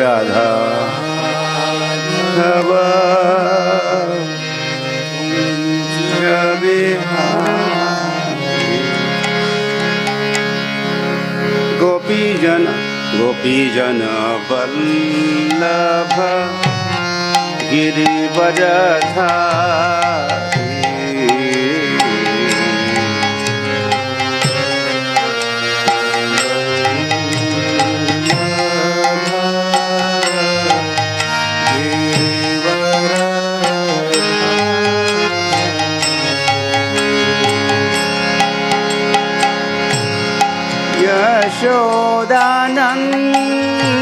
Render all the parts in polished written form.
राधा गोपीजन गोपीजन वल्लभ गिरिवरधारी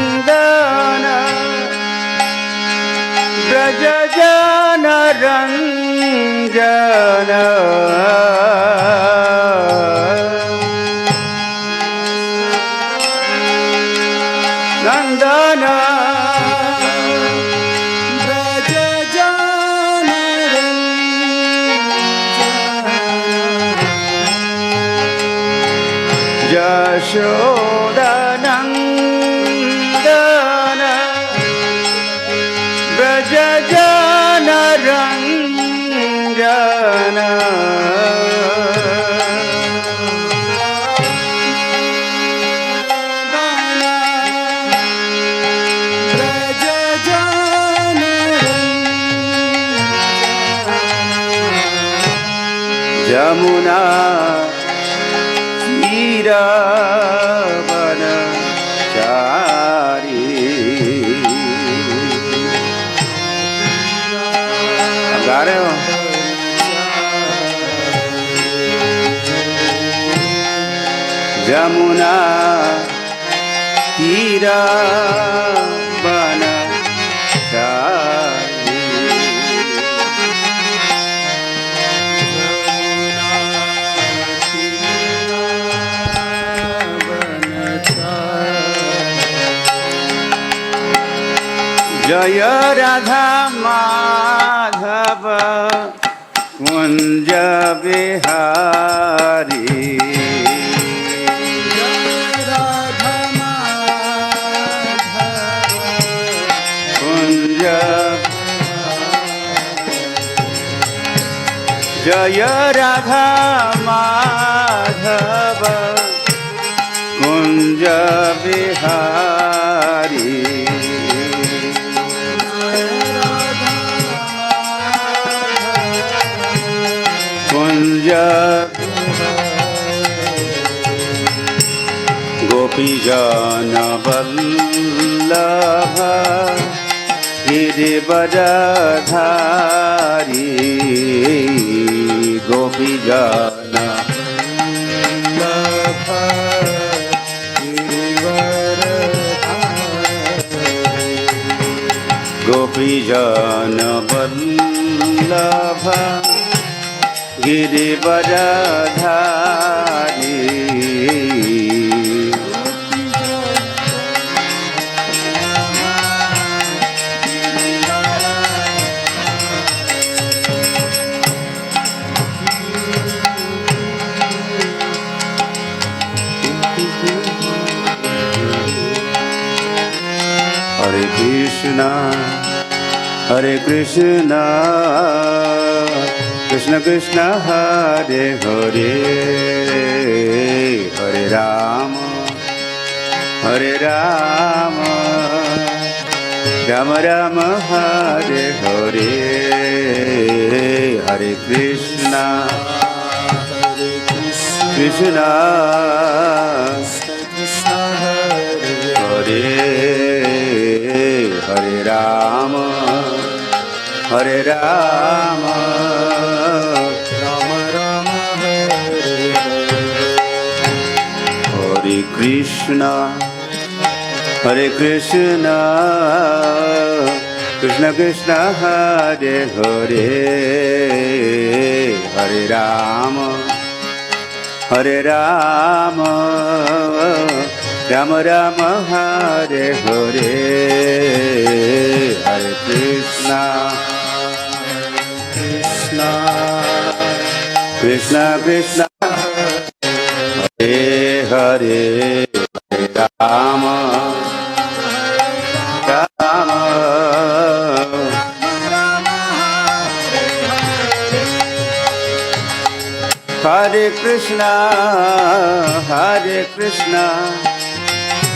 यशोदानंदन ब्रज जन रंजन नंदन ब्रज जन रंजन यशोदानंदन ब्रज जन रंजन ब्रज जन जमुना तीरवनचारी गा रहे हो जमुना तीरवनचारी जय राधा माधव कुंज बिहारी राधा माधव कुंज जय राधा माधव कुंज बिहारी कुंज गोपीजन वल्लभ गिरिवरधारी गोपीजन वल्लभ गोपीजन वल्लभ गिरिवरधारी हरे कृष्णा कृष्ण कृष्ण हरे हरे हरे राम राम राम हरे हरे हरे कृष्णा कृष्णा हरे हरे राम हरे Krishna Krishna Krishna Hare Hare Hare Ram Ram Ram Hare Hare Hare Krishna Krishna Krishna Hare Hare Ram Krishna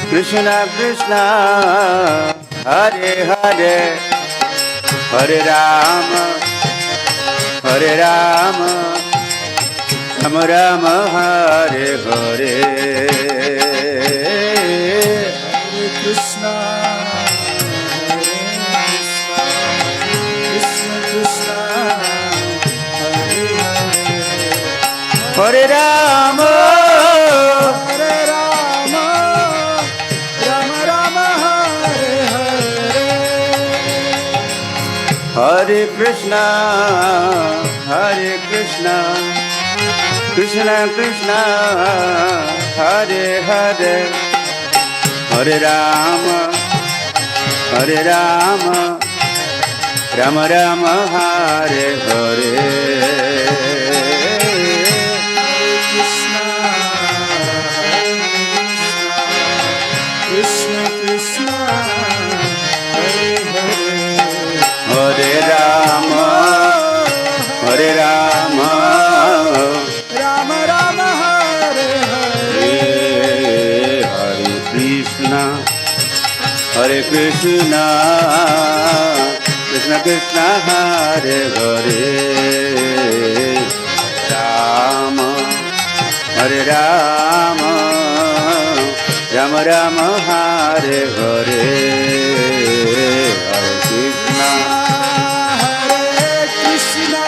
Krishna Krishna Hare Hare Hare Rama Rama Rama Hare Hare Krishna Hare Rama Rama Rama Hare Hare Hare Krishna Krishna Krishna Hare Hare Hare Rama Rama Rama Hare Hare Krishna Krishna Hare Hare Hare Rama Rama Rama Hare Hare Hare Krishna Krishna Krishna Hare Hare Rama Rama Hare Hare Hare Krishna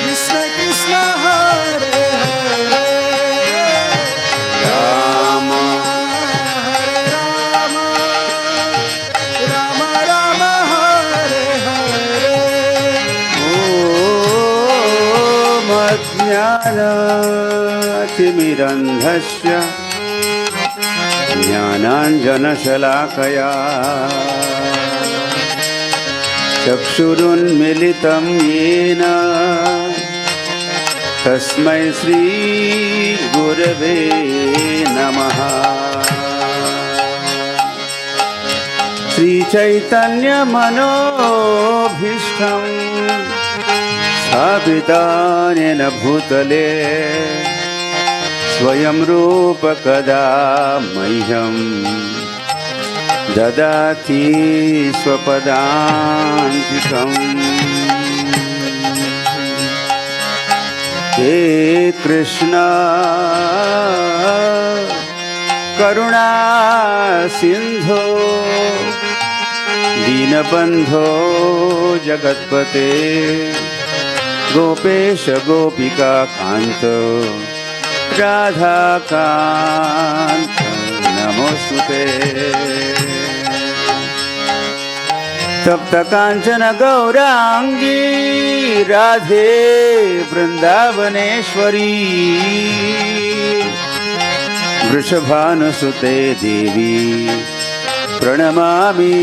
Krishna Krishna Hare Hare Rama Rama Rama Hare Hare Om Ajnanatimidandhasya Jnananjanashalakaya Chakshurunmilitam yena Tasmai Shri Gurave Namaha Shri Chaitanya Manobhishtam Sthapitanena Bhutale Swayam Rupa Kada Mahyam Dadati Swapadantikam He Krishna Karuna Sindho Dinabandho Jagatpate Gopesha Gopika Kanto Radha Kanta Namostute Tapta Kanchana Gaurangi Radhe Vrindavaneshwari Vrishabhanusute Devi Pranamami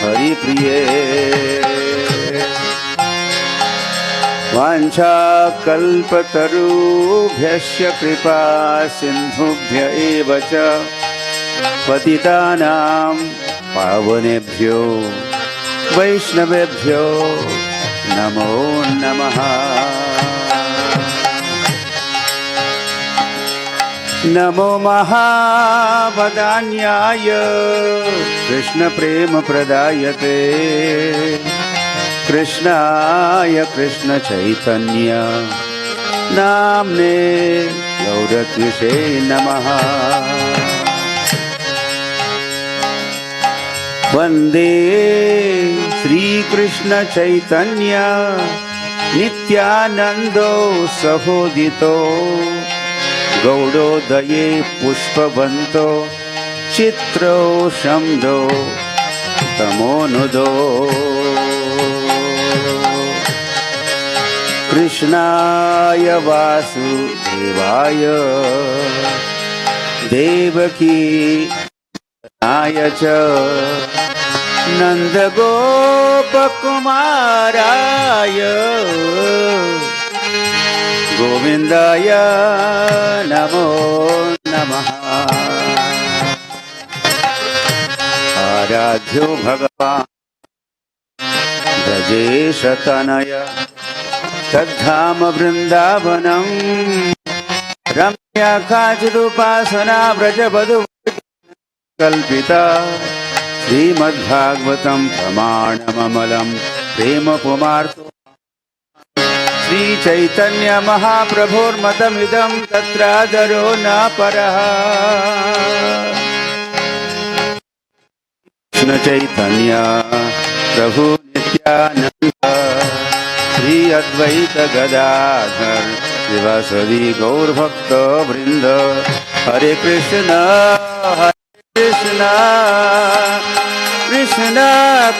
Hari Priye Vancha kalpatarubhyasya kripa sindhubhya eva cha patitanam pavanebhyo vaishnavebhyo namo namaha Namo Mahavadanyaya Krishna Prema Pradayate Krishnaya Krishna Chaitanya Namne Gauratvishe Namaha Vande Sri Krishna Chaitanya Nityanando Sahodito Gaudodaye Pushpavanto Chitro Shamdo Tamonudo Krishnaya Vasudevaya Devaki Naya cha Nanda Gopakumaraya Govindaya Namo Namaha Aradhyo Bhagavan Brajesha Tanaya तद्धाम वृंदावनम रम्या काचिदुपासना व्रजवधु कल्पिता श्रीमद्भागवतं प्रमाणममलं प्रेम पुमार्तो श्री चैतन्य महाप्रभोर्मतमिदं तत्रादरो न परः। कृष्ण चैतन्य प्रभु नित्यानंद श्री अद्वैत गदाधर श्रीवासदि गौर भक्त वृंद हरे कृष्ण कृष्ण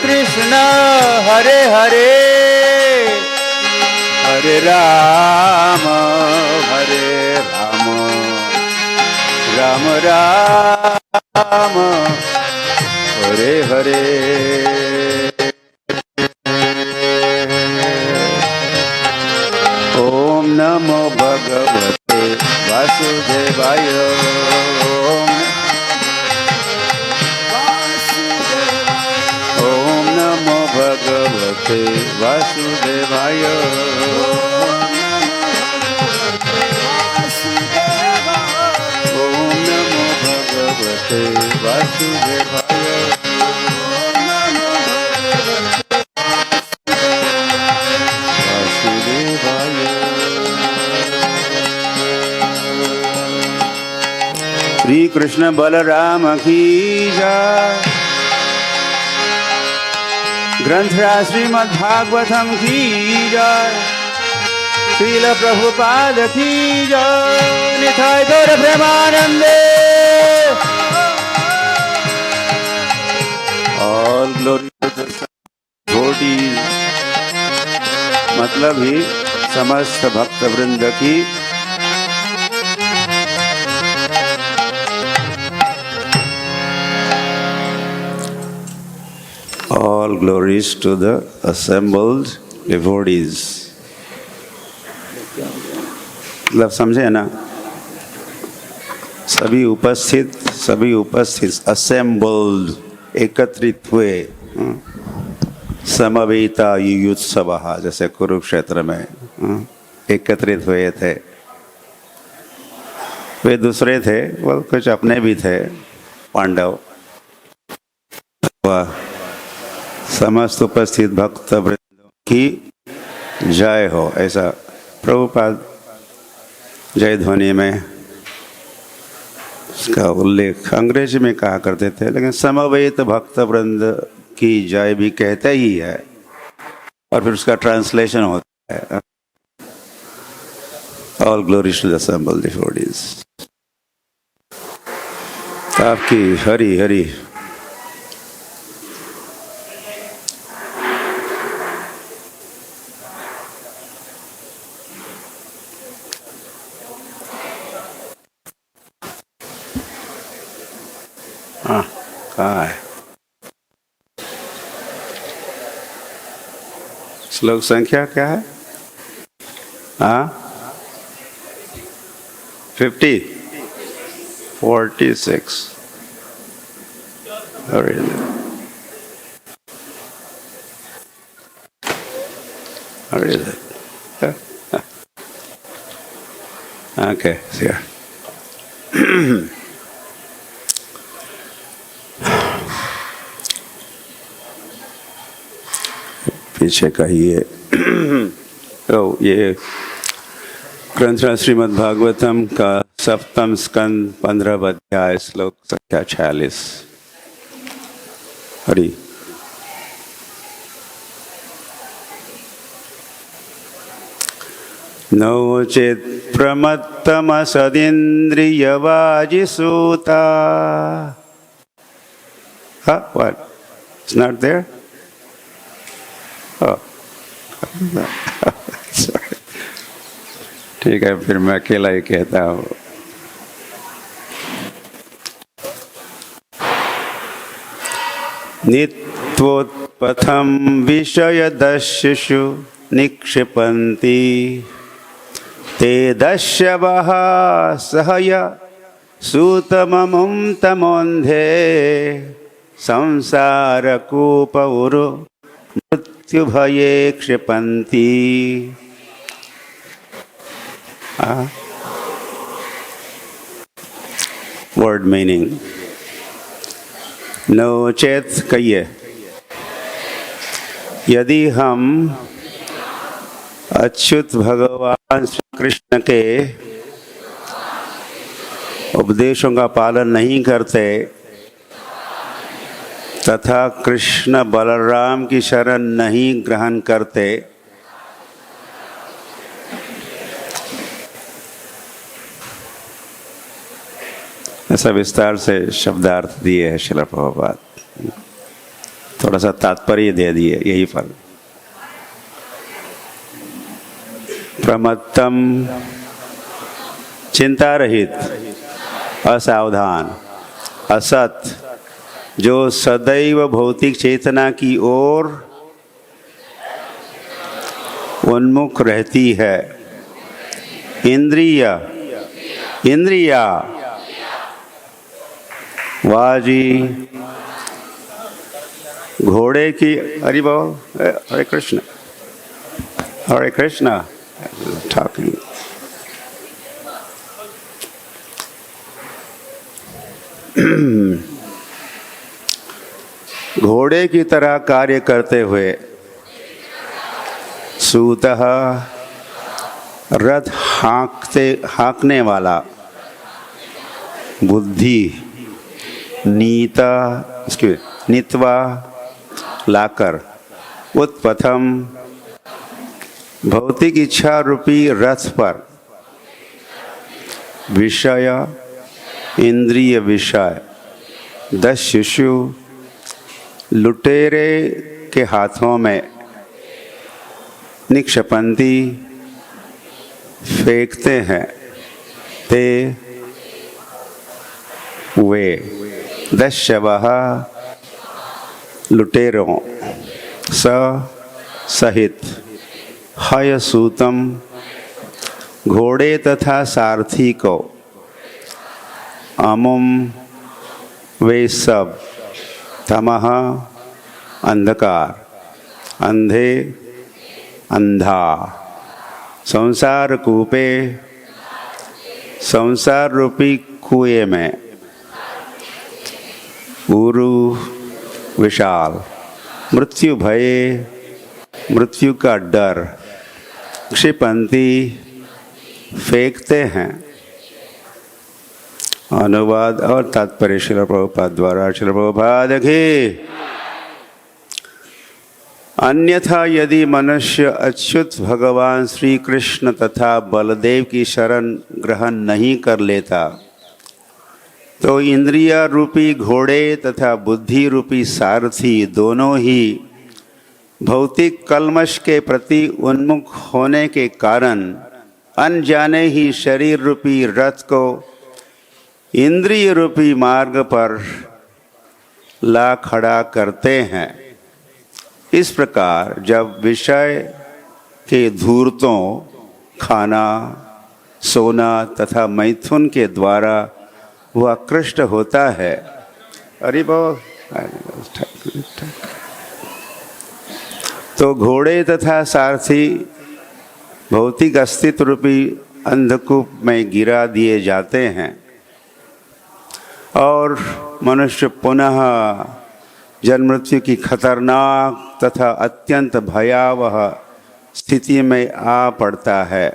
कृष्ण हरे हरे हरे राम राम राम हरे हरे। ओम नमो भगवते वासुदेवाय। ओम नमो भगवते वासुदेवाय। ओम नमो भगवते वासुदेवाय। वासुदेवाय। श्री कृष्ण बलराम की जय। ग्रंथराज श्रीमद्भागवतम की जय। श्रील प्रभुपाद की जय। निताय गौर प्रेमानंदे। All glory to the devotees, मतलब ही समस्त भक्त वृंद की all glories to the assembled devotees। मतलब समझे ना, सभी उपस्थित assembled एकत्रित हुए, समवेता युयुत्सवः जैसे कुरुक्षेत्र में एकत्रित हुए थे। वे दूसरे थे, वो कुछ अपने भी थे पांडव। वह समस्त उपस्थित भक्त वृंदों की जय हो, ऐसा प्रभुपाद जय ध्वनि में उसका उल्लेख अंग्रेजी में कहा करते थे, लेकिन समवेत भक्त वृंद की जय भी कहते ही है और फिर उसका ट्रांसलेशन होता है all glories to the assembled devotees. आपकी हरि हरि। हाँ, कहाँ है श्लोक संख्या क्या है? हाँ, 46। Okay, here. पीछे का ही है। तो ये ग्रंथ श्रीमद् भागवतम का सप्तम स्कंद 15 अध्याय श्लोक संख्या 46। Hari. नोचेत् प्रमत्तमसदिन्द्रियवाजिसूता। What? It's not there? Oh. Sorry. ठीक है, फिर मैं अकेला ही कहता हूँ। नित्वोत्पथम विषयदस्युषु निक्षिपन्ति ते दस्यवः सहय सूतममुं तमोन्धे संसारकूपौरु मृत्युभये क्षिपन्ति। वर्ड मीनिंग नो चेत कहिए, यदि हम अच्युत भगवान श्री कृष्ण के उपदेशों का पालन नहीं करते तथा कृष्ण बलराम की शरण नहीं ग्रहण करते ऐसा विस्तार से शब्दार्थ दिए है श्रील प्रभुपाद, थोड़ा सा तात्पर्य दे दिए, यही फल। प्रमत्तम चिंता रहित, असावधान, असत, जो सदैव भौतिक चेतना की ओर उन्मुख रहती है। इंद्रिया वाजी घोड़े की, हरि बोल, हरे कृष्ण, हरे कृष्ण, ठाकुर। घोड़े की तरह कार्य करते हुए सूतः रथ हाँकने वाला बुद्धि नीत्वा लाकर उत्पथम भौतिक इच्छा रूपी रथ पर विषय इंद्रिय विषय 10 शिशु लुटेरे के हाथों में निक्षपंती फेंकते हैं। ते वे 10 शवः लुटेरों सहित हयसूतम घोड़े तथा सारथी को अमुम वे सब तमः अंधकार अंधा संसार कूपे संसार रूपी कुएं में उरु विशाल मृत्यु भये मृत्यु का डर क्षिपंती फेंकते हैं। अनुवाद और तात्पर्य श्रील प्रभुपाद द्वारा। श्रील प्रभुपाद की। अन्यथा यदि मनुष्य अच्युत भगवान श्री कृष्ण तथा बलदेव की शरण ग्रहण नहीं कर लेता तो इंद्रिया रूपी घोड़े तथा बुद्धि रूपी सारथी दोनों ही भौतिक कल्मश के प्रति उन्मुख होने के कारण अनजाने ही शरीर रूपी रथ को इंद्रिय रूपी मार्ग पर ला खड़ा करते हैं। इस प्रकार जब विषय के धूर्तों खाना सोना तथा मैथुन के द्वारा वह कृष्ट होता है। अरे तो घोड़े तथा सारथी भौतिक अस्तित्व रूपी अंधकूप में गिरा दिए जाते हैं और मनुष्य पुनः जन्म मृत्यु की खतरनाक तथा अत्यंत भयावह स्थिति में आ पड़ता है।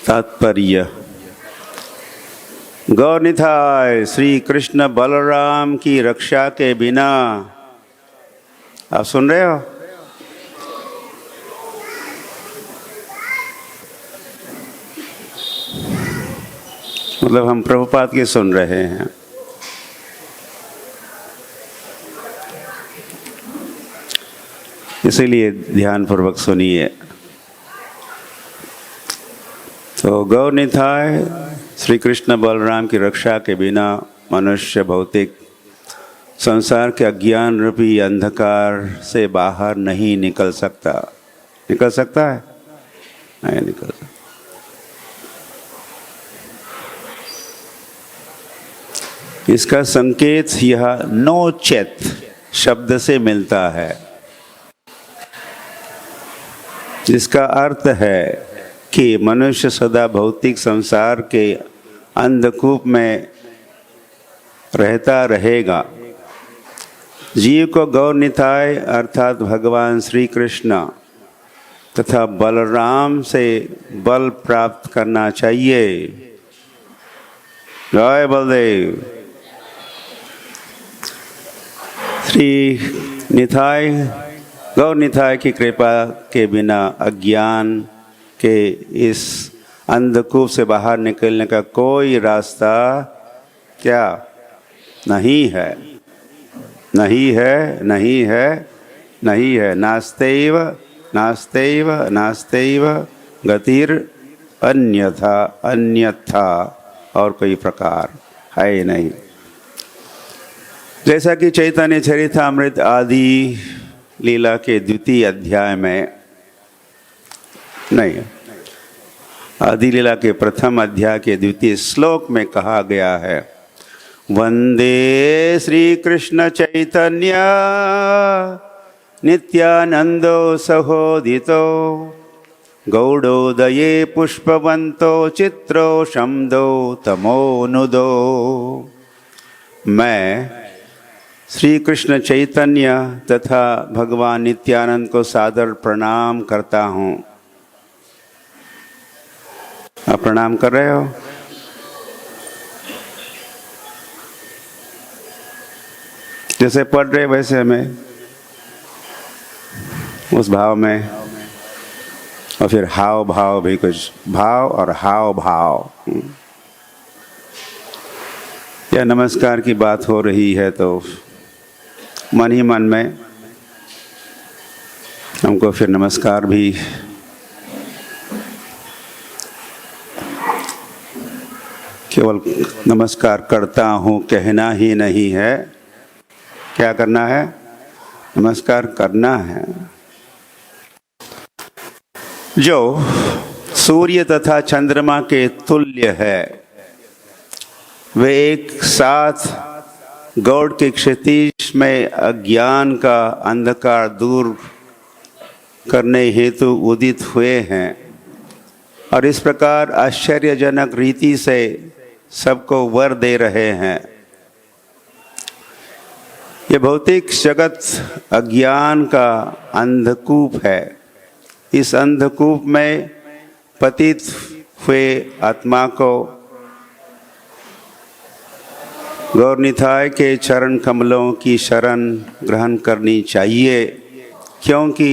तात्पर्य। गौरनिताय श्री कृष्ण बलराम की रक्षा के बिना, आप सुन रहे हो? मतलब हम प्रभुपाद के सुन रहे हैं। इसीलिए ध्यानपूर्वक सुनिए। तो गौरनिताय श्री कृष्ण बलराम की रक्षा के बिना मनुष्य भौतिक संसार के अज्ञान रूपी अंधकार से बाहर नहीं निकल सकता। निकल सकता है? नहीं निकल सकता। इसका संकेत यह नोचेत शब्द से मिलता है। जिसका अर्थ है कि मनुष्य सदा भौतिक संसार के अंधकूप में रहता रहेगा। जीव को गौर निताय अर्थात भगवान श्री कृष्ण तथा बलराम से बल प्राप्त करना चाहिए। जय बलदेव। श्री निताय गौर निताय की कृपा के बिना अज्ञान के इस अंधकूप से बाहर निकलने का कोई रास्ता क्या नहीं है, नहीं है, नहीं है, नहीं है। नास्तेव नास्तेव नास्तेव गतिर अन्यथा अन्यथा, और कोई प्रकार है नहीं। जैसा कि चैतन्य चरितामृत आदि लीला के द्वितीय अध्याय में नहीं, आदि लीला के प्रथम अध्याय के द्वितीय श्लोक में कहा गया है, वंदे श्री कृष्ण चैतन्य नित्यानंदो सहोदितो गौड़ोदये पुष्पवंतो चित्रो शम्दो तमोनुदो। मैं श्री कृष्ण चैतन्य तथा भगवान नित्यानंद को सादर प्रणाम करता हूँ। आप प्रणाम कर रहे हो? जैसे पढ़ रहे वैसे हमें उस भाव में, और फिर हाव भाव भी, कुछ भाव और हाव भाव। या नमस्कार की बात हो रही है तो मन ही मन में हमको फिर नमस्कार भी केवल नमस्कार करता हूँ कहना ही नहीं है। क्या करना है? नमस्कार करना है। जो सूर्य तथा चंद्रमा के तुल्य है, वे एक साथ गौड़ के क्षितिज में अज्ञान का अंधकार दूर करने हेतु उदित हुए हैं और इस प्रकार आश्चर्यजनक रीति से सबको वर दे रहे हैं। ये भौतिक जगत अज्ञान का अंधकूप है। इस अंधकूप में पतित हुए आत्मा को गौरनिताय के चरण कमलों की शरण ग्रहण करनी चाहिए, क्योंकि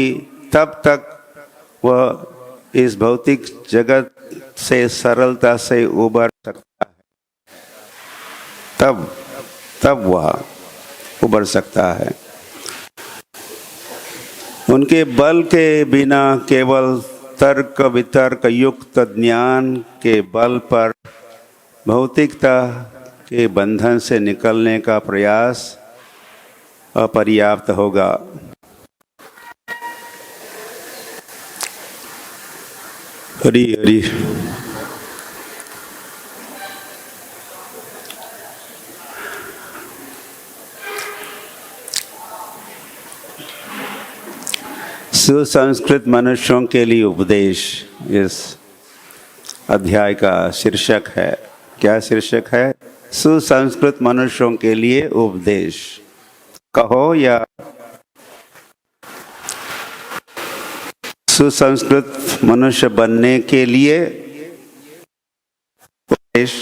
तब तक वह इस भौतिक जगत से सरलता से उबर सकता है। तब वह उबर सकता है। उनके बल के बिना केवल तर्क वितर्क युक्त ज्ञान के बल पर भौतिकता के बंधन से निकलने का प्रयास अपर्याप्त होगा। हरि हरि। सुसंस्कृत मनुष्यों के लिए उपदेश, इस अध्याय का शीर्षक है। क्या शीर्षक है? सुसंस्कृत मनुष्यों के लिए उपदेश कहो या सुसंस्कृत मनुष्य बनने के लिए उपदेश।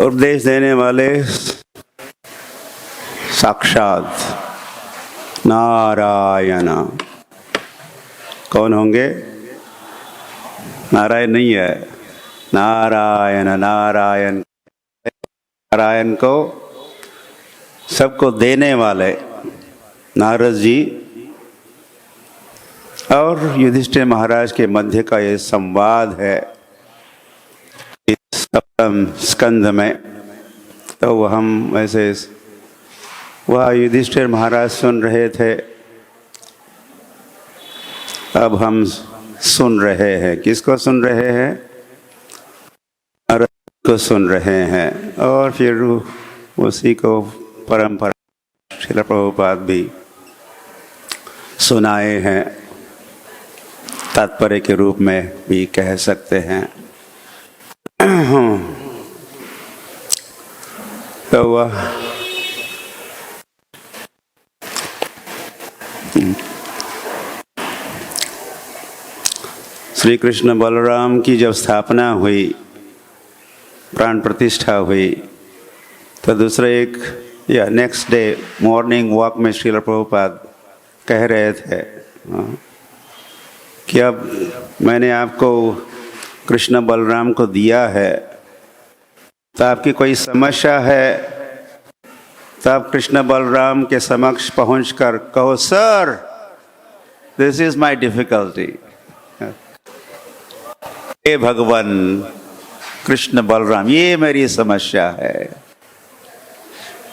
उपदेश देने वाले साक्षात नारायण। कौन होंगे? नारायण नहीं है, नारायण। नारायण नारायण को सबको देने वाले नारद जी और युधिष्ठिर महाराज के मध्य का ये संवाद है इस सप्तम स्कंध में। तो हम ऐसे वह युधिष्ठिर महाराज सुन रहे थे, अब हम सुन रहे हैं। किसको सुन रहे हैं? नारद को सुन रहे हैं और फिर उसी को परंपरा श्रील प्रभुपाद भी सुनाए हैं, तात्पर्य के रूप में भी कह सकते हैं। तो वह श्री कृष्ण बलराम की जब स्थापना हुई, प्राण प्रतिष्ठा हुई, तो दूसरे एक या नेक्स्ट डे मॉर्निंग वॉक में श्रील प्रभुपाद कह रहे थे कि अब मैंने आपको कृष्ण बलराम को दिया है, तो आपकी कोई समस्या है तो आप कृष्ण बलराम के समक्ष पहुंचकर कहो, sir this is my difficulty. हे भगवान कृष्ण बलराम, ये मेरी समस्या है,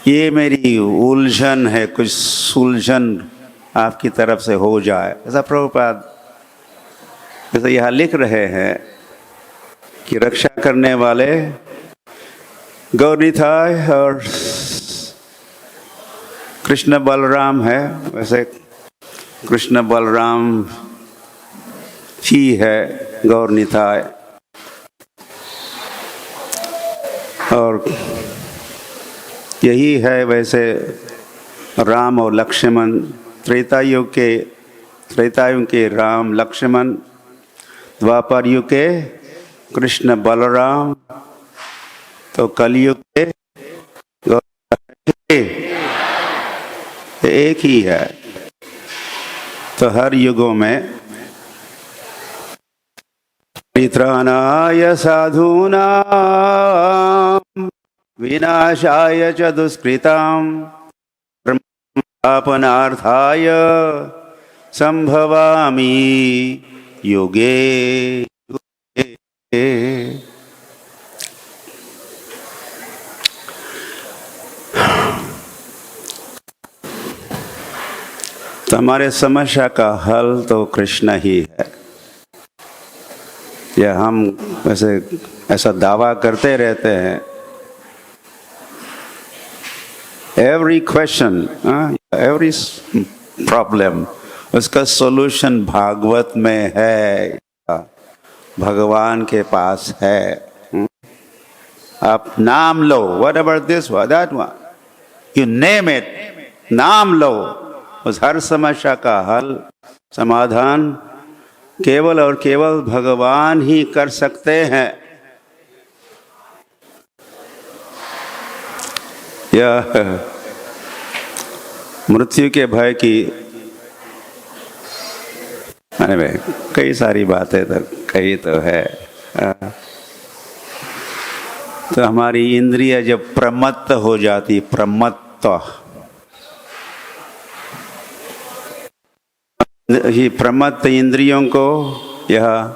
ये मेरी उलझन है, कुछ सुलझन आपकी तरफ से हो जाए। ऐसा प्रभुपाद जैसे यहाँ लिख रहे हैं कि रक्षा करने वाले गौरीथाय और कृष्ण बलराम है, वैसे कृष्ण बलराम ही है गौरनिताय। और यही है वैसे राम और लक्ष्मण, त्रेतायुग के राम लक्ष्मण, द्वापर युग के कृष्ण बलराम, तो कलयुग के एक ही है। तो हर युगों में परित्राणाय साधूनां विनाशाय च दुष्कृतां धर्मापनार्थाय संभवामि युगे युगे। तो हमारे समस्या का हल तो कृष्ण ही है। या हम वैसे ऐसा दावा करते रहते हैं, एवरी क्वेश्चन, एवरी प्रॉब्लम, उसका सॉल्यूशन भागवत में है, भगवान के पास है। आप नाम लो, whatever this that one, you name it, नाम लो, उस हर समस्या का हल, समाधान केवल और केवल भगवान ही कर सकते हैं। यह मृत्यु के भय की कई सारी बातें तो कही तो है। तो हमारी इंद्रिय जब प्रमत्त हो जाती, प्रमत्त इंद्रियों को, यह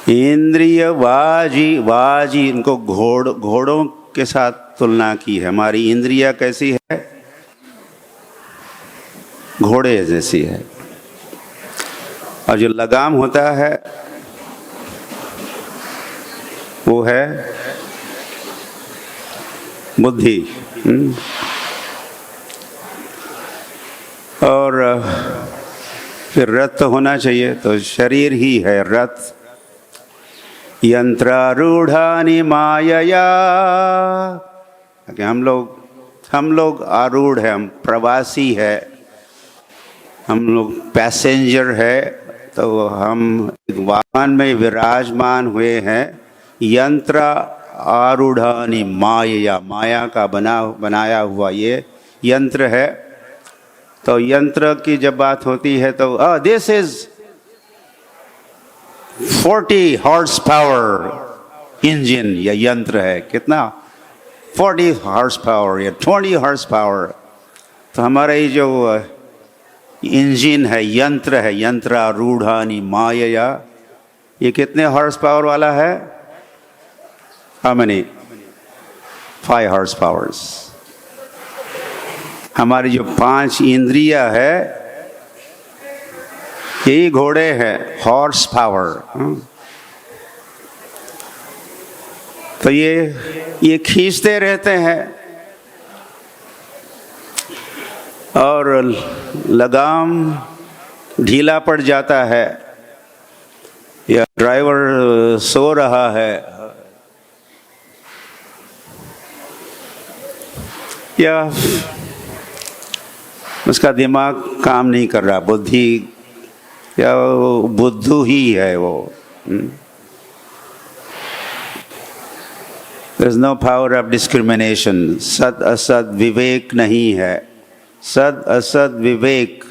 इंद्रिय वाजी इनको घोड़ों के साथ तुलना की है। हमारी इंद्रिया कैसी है? घोड़े जैसी है। और जो लगाम होता है वो है बुद्धि। और फिर रथ तो होना चाहिए, तो शरीर ही है रथ। यंत्रारूढ़ानि मायया, हम लोग आरूढ़ है, हम प्रवासी है, हम लोग पैसेंजर है। तो हम वाहन में विराजमान हुए हैं। यंत्र आरूढ़ानि मायया, माया का बनाया हुआ ये यंत्र है। तो यंत्र की जब बात होती है तो this is 40 horse power engine, या यंत्र है। कितना? 40 हॉर्स पावर या 20 हॉर्स पावर। तो हमारा ये जो इंजन है, यंत्र है, यंत्रारूढ़ानि मायया, ये कितने हॉर्स पावर वाला है? How many? 5 horse powers. हमारी जो 5 इंद्रिया है, यही घोड़े हैं, हॉर्स पावर। तो ये खींचते रहते हैं, और लगाम ढीला पड़ जाता है या ड्राइवर सो रहा है या उसका दिमाग काम नहीं कर रहा, बुद्धि या बुद्धू ही है वो। There is no power of discrimination. सत असत विवेक नहीं है। सत असत विवेक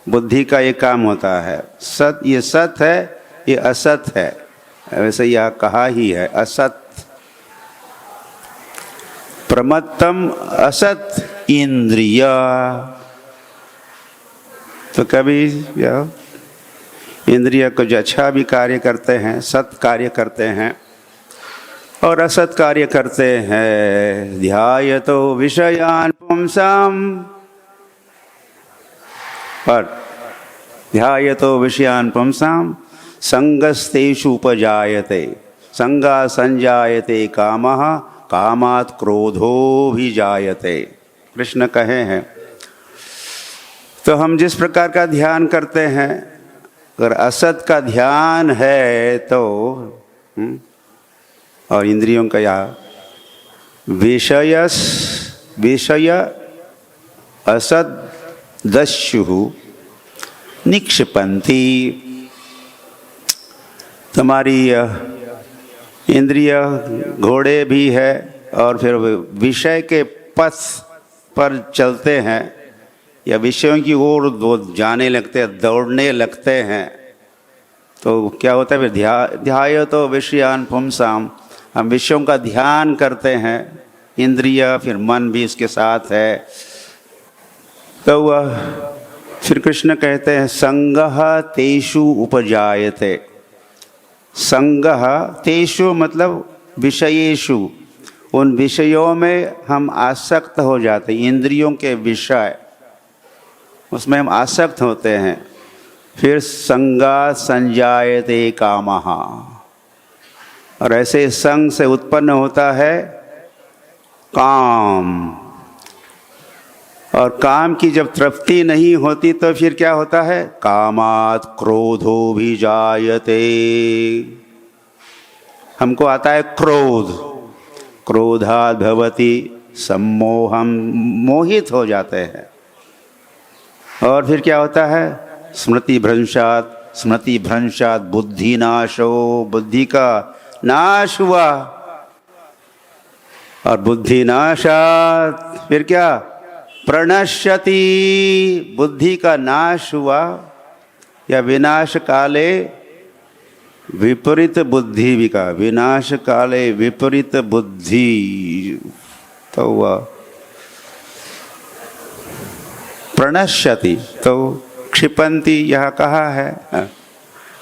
बुद्धि का ये काम होता है। सत ये सत है, ये असत है, वैसे यह कहा ही है असत। प्रमत्तम असत इंद्रिय। तो कभी इंद्रिय कुछ अच्छा भी कार्य करते हैं, सत कार्य करते हैं, और असत कार्य करते हैं। ध्यायतो विषयान् पुंसाम, पर ध्यायतो विषयान् पुंसाम संगस्तेषु उपजायते, संगा संजायते कामः, कामात् क्रोधो भी जायते। कृष्ण कहे हैं। तो हम जिस प्रकार का ध्यान करते हैं, अगर असत का ध्यान है तो और इंद्रियों का या विषय असद दस्यु निक्षिपन्ति। तुम्हारी इंद्रिय घोड़े भी है और फिर विषय के पथ पर चलते हैं या विषयों की ओर वो जाने लगते हैं, दौड़ने लगते हैं। तो क्या होता है फिर ध्याय तो विषयान पुंसाम, हम विषयों का ध्यान करते हैं, इंद्रिय फिर मन भी इसके साथ है। तो वह फिर कृष्ण कहते हैं संगः तेषु उपजायते। संगः तेषु मतलब विषयेषु, उन विषयों में हम आसक्त हो जाते, इंद्रियों के विषय उसमें हम आसक्त होते हैं। फिर संगा संजायते कामः, और ऐसे संग से उत्पन्न होता है काम, और काम की जब तृप्ति नहीं होती तो फिर क्या होता है, कामात् क्रोधो भी जायते। हमको आता है क्रोध, क्रोधात् भवति सम्मोहम, मोहित हो जाते हैं। और फिर क्या होता है, स्मृति भ्रंशात्, स्मृति भ्रंशात् बुद्धि नाशो, बुद्धि का नाश हुआ। और बुद्धि नाशात् फिर क्या, प्रणश्यति, बुद्धि का नाश हुआ। या विनाश काले विपरीत बुद्धि भी का, विनाश काले विपरीत बुद्धि। तो वह प्रणश्यति, तो क्षिपंती यह कहा है,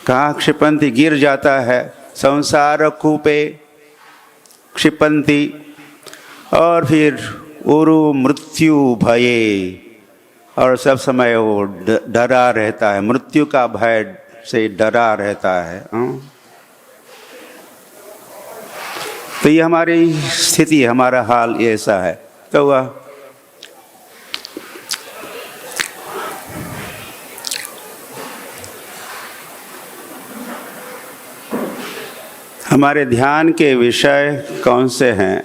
कहाँ क्षिपंती, गिर जाता है, संसार कूपे क्षिपंती। और फिर उरु मृत्यु भये, और सब समय वो डरा रहता है, मृत्यु का भय से डरा रहता है। तो ये हमारी स्थिति, हमारा हाल ऐसा है। तो वह हमारे ध्यान के विषय कौन से हैं,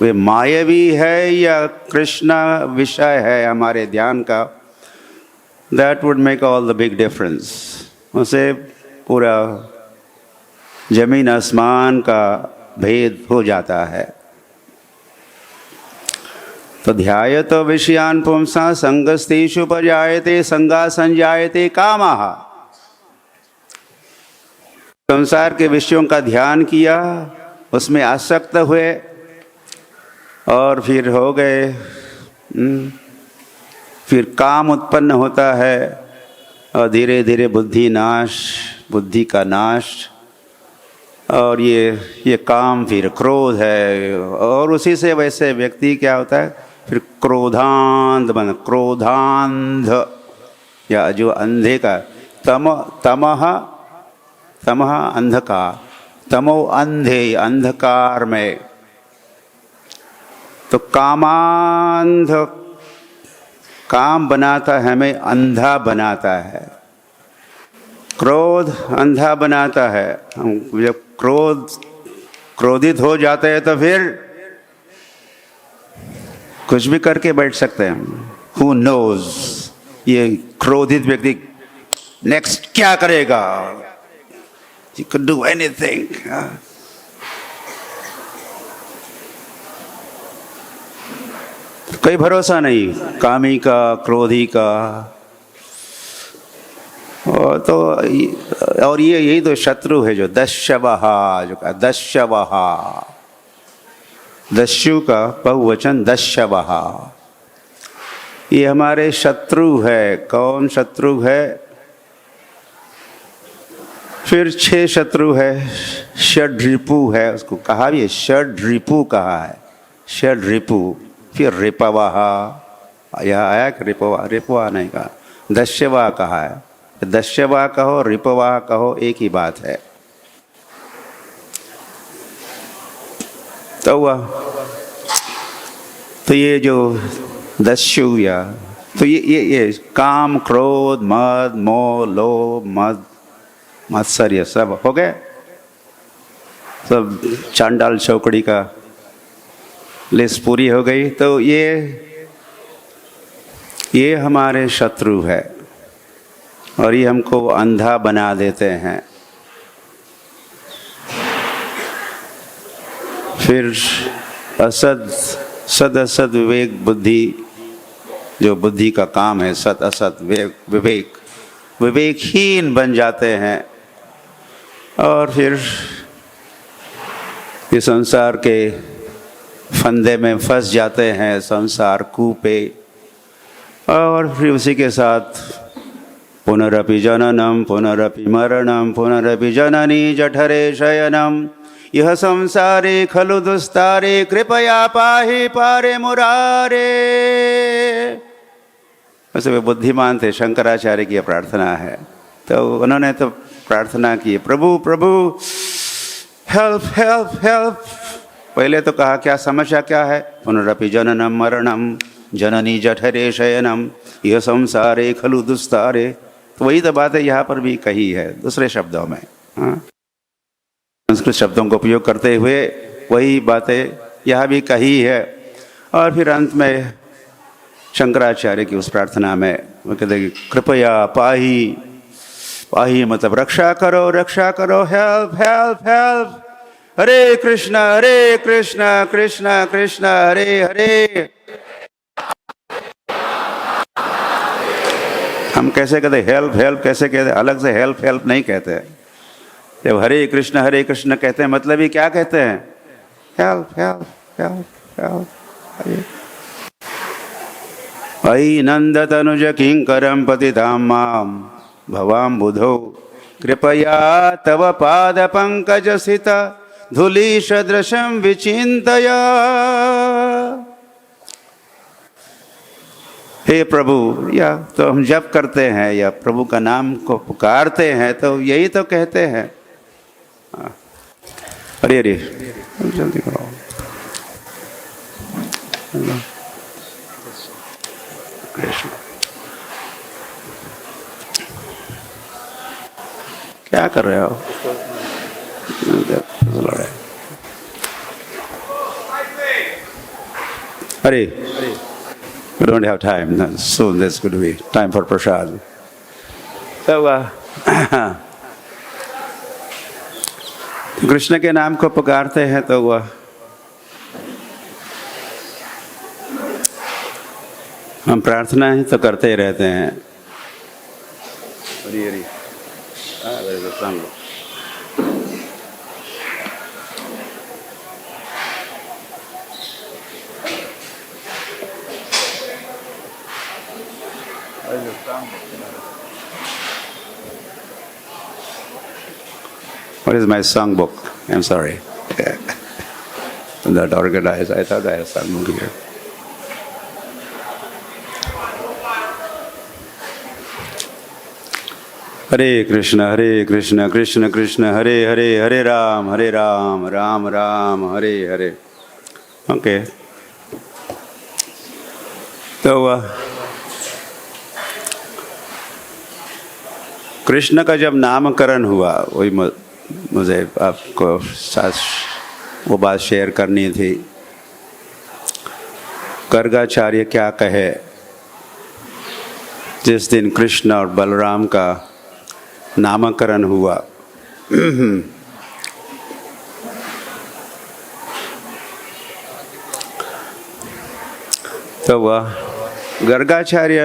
वे मायावी है या कृष्ण विषय है हमारे ध्यान का, that would make all the big difference. उसे पूरा जमीन आसमान का भेद हो जाता है। तो ध्यायतो विषयान् पुंसा संगस्तेषु उपजायते, संगा संजायते कामः। संसार के विषयों का ध्यान किया, उसमें आसक्त हुए और फिर हो गए, फिर काम उत्पन्न होता है और धीरे धीरे बुद्धि नाश, बुद्धि का नाश। और ये काम फिर क्रोध है, और उसी से वैसे व्यक्ति क्या होता है, फिर क्रोधांध बन, क्रोधांध या जो अंधे का तमः अंधकार, तमो अंधे, अंधकार में। तो कामांध काम बनाता है, हमें अंधा बनाता है। क्रोध अंधा बनाता है। हम जब क्रोधित हो जाते हैं तो फिर कुछ भी करके बैठ सकते हैं। Who knows ये क्रोधित व्यक्ति नेक्स्ट क्या करेगा? He could do anything. कोई भरोसा नहीं कामी का, क्रोधी का। और ये यही तो शत्रु है जो दस्यवहा, जो कहा दस्यवहा, दस्यु का बहुवचन दस्यवहा, ये हमारे शत्रु है। कौन शत्रु है? फिर 6 शत्रु है। षड्रिपु है, उसको कहा भी है, षड्रिपु कहा है, षड्रिपु। फिर रिपवाहा, यह आया कि रिपवा, रिपवा नहीं कहा, दस्यवा कहा है। दस्यवा कहो, रिपवा कहो, एक ही बात है। तो ये जो दस्यु या तो ये काम, क्रोध, मद, मोह, लोभ, मद, मत्सर्य सब हो गए। सब चांडाल चौकड़ी का लिस्ट पूरी हो गई। तो ये हमारे शत्रु है और ये हमको अंधा बना देते हैं। फिर सद असद विवेक बुद्धि, जो बुद्धि का काम है, सत असत विवेक, विवेकहीन बन जाते हैं। और फिर ये संसार के फंदे में फंस जाते हैं, संसार कूपे। और फिर उसी के साथ पुनरपि जननम पुनरपि मरणम पुनरपि जननी जठरे शयनम यह संसारे खलु दुस्तारे कृपया पाहि पारे मुरारे। वैसे वे बुद्धिमान थे, शंकराचार्य की प्रार्थना है। तो उन्होंने तो प्रार्थना की, प्रभु प्रभु हेल्प हेल्प हेल्प। पहले तो कहा क्या समस्या क्या है? पुनरपि जननम मरणम जननी जठरे शयनम यह संसारे खलु दुस्तारे। तो वही तो बात है यहाँ पर भी कही है दूसरे शब्दों में। हाँ, संस्कृत शब्दों का उपयोग करते हुए वही बातें यहाँ भी कही है। और फिर अंत में शंकराचार्य की उस प्रार्थना में वो कहते हैं कृपया पाही, पाही मतलब रक्षा करो, रक्षा करो, हेल्प हेल्प हेल्प। हरे कृष्णा कृष्णा कृष्णा हरे हरे। हम कैसे कहते हेल्प हेल्प, कैसे कहते? अलग से हेल्प हेल्प नहीं कहते। जब हरे कृष्ण कहते हैं मतलब ही क्या कहते हैं? Help help help help. अयि नंद तनुज किंकरम पतितां मां भवां बुधो कृपया तव पाद पंकज स्थित धूलि सदृशं विचिन्तया। हे प्रभु, या तो हम जप करते हैं या प्रभु का नाम को पुकारते हैं तो यही तो कहते हैं। अरे अरे जल्दी करो। कृष्ण क्या कर रहे हो? अरे we don't have time. Soon there's going to be time for prasad. So Krishna के नाम को पुकारते हैं तो वह हम प्रार्थना ही तो करते ही रहते हैं। Hari Hari What is my song book? I'm sorry. I'm not organized. I thought I had a song book here. Hare Krishna Krishna Krishna Hare Hare Hare Ram Ram Ram Hare Hare. Okay. तो कृष्ण का जब नामकरण हुआ, वही मुझे आपको साथ वो बात शेयर करनी थी। गर्गाचार्य क्या कहे जिस दिन कृष्ण और बलराम का नामकरण हुआ। तो वह गर्गाचार्य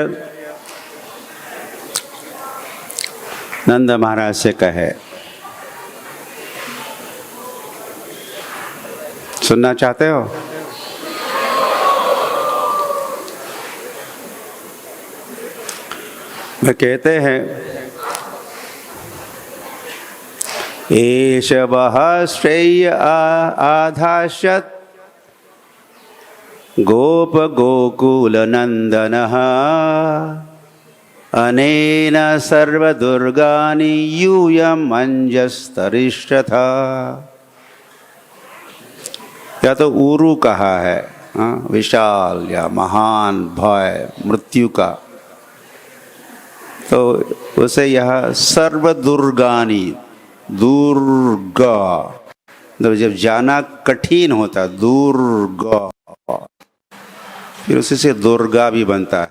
नंद महाराज से कहे, सुनना चाहते हो? वे कहते हैं, एष वः श्रेय आधाश्यत् गोप गोकुल नंदनः अनेन सर्वदुर्गानि यूयम् अंजस्तरिष्यथा। या तो ऊरु कहा है, विशाल या महान भय मृत्यु का, तो उसे यह सर्वदुर्गानि, दुर्गा, तो जब जाना कठिन होता दुर्गा, फिर उसी से दुर्गा भी बनता है।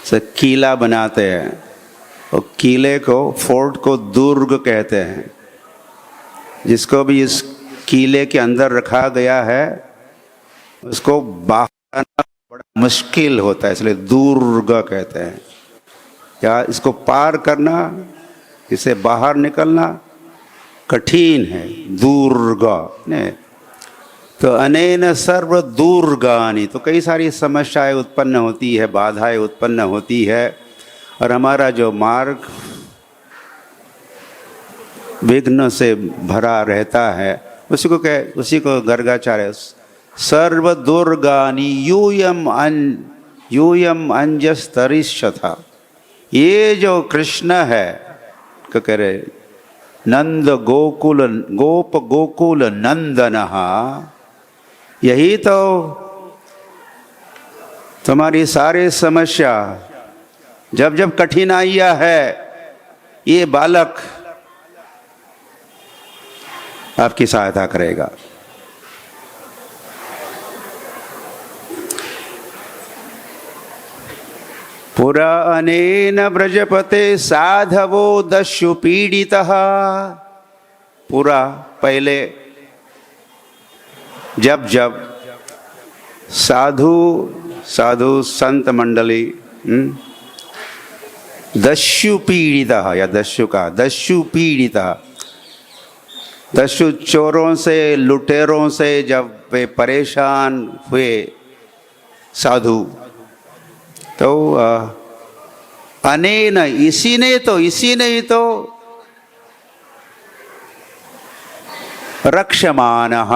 से किला बनाते हैं और किले को, फोर्ट को दुर्ग कहते हैं। जिसको भी इस किले के अंदर रखा गया है उसको बाहर आना बड़ा मुश्किल होता है, इसलिए दुर्ग कहते हैं। या इसको पार करना, इसे बाहर निकलना कठिन है, दुर्गा ने। तो अनेन सर्व दुर्गानि, तो कई सारी समस्याएं उत्पन्न होती है, बाधाएं उत्पन्न होती है, और हमारा जो मार्ग विघ्न से भरा रहता है, उसी को गर्गाचार्य सर्व दुर्गानि यूयम अंजस्तरिष्यथा। ये जो कृष्ण है, क्या कह रहे, नंद गोकुल, गोप गोकुल नंदनः, यही तो तुम्हारी सारी समस्या, जब जब कठिनाइयां है, ये बालक आपकी सहायता करेगा। पुरा अनेन व्रजपते साधवो दस्यु पीड़ितः। पुरा पहले जब जब साधु संत मंडली दस्यु पीड़ितः, या दस्यु का दस्यु पीड़ितः, दस्यु चोरों से, लुटेरों से जब वे परेशान हुए साधु, तो अनेन, इसी ने तो रक्षमानः,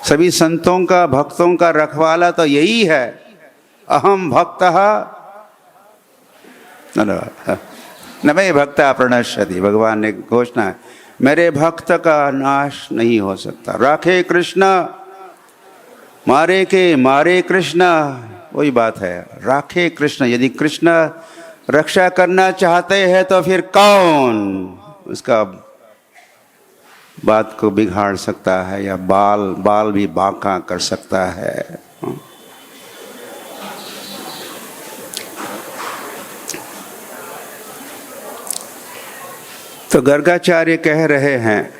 सभी संतों का, भक्तों का रखवाला तो यही है। अहम भक्तः न मे भक्ता प्रणश्यति, भगवान ने घोषणा है, मेरे भक्त का नाश नहीं हो सकता। राखे कृष्ण, मारे कृष्ण, वही बात है, राखे कृष्ण। यदि कृष्ण रक्षा करना चाहते हैं तो फिर कौन उसका बात को बिगाड़ सकता है, या बाल भी बांका कर सकता है। तो गर्गाचार्य कह रहे हैं,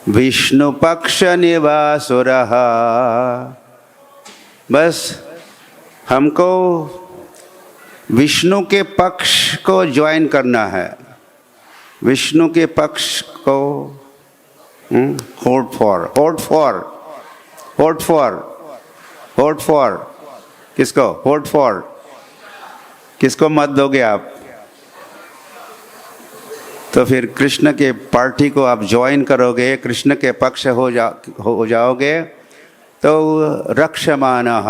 विष्णु पक्ष निवासुरः, बस हमको विष्णु के पक्ष को ज्वाइन करना है, विष्णु के पक्ष को होल्ड फॉर, किसको होल्ड फॉर, किसको मत दोगे आप? तो फिर कृष्ण के पार्टी को आप ज्वाइन करोगे, कृष्ण के पक्ष हो जाओगे, तो रक्षमानः,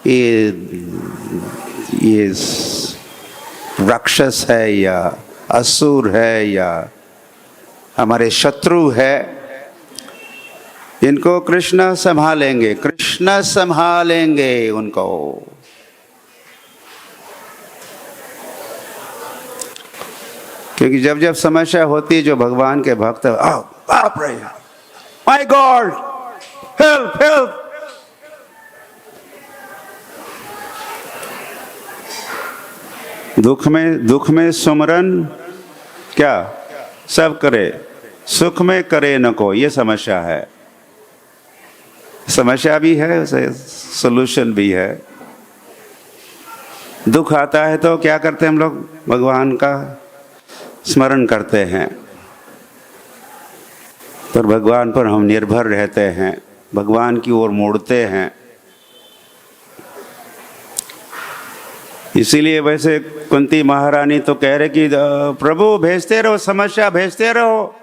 ये राक्षस है या असुर है या हमारे शत्रु है, इनको कृष्ण संभालेंगे, कृष्ण संभालेंगे उनको। क्योंकि जब जब समस्या होती है जो भगवान के भक्त आओ आप रहे माय गॉड हेल्प हेल्प, दुख में सुमरन क्या सब करे, सुख में करे न को, ये समस्या है। समस्या भी है, सॉल्यूशन भी है। दुख आता है तो क्या करते हैं हम लोग? भगवान का स्मरण करते हैं, पर भगवान पर हम निर्भर रहते हैं, भगवान की ओर मुड़ते हैं। इसीलिए वैसे कुंती महारानी तो कह रहे कि प्रभु भेजते रहो, समस्या भेजते रहो,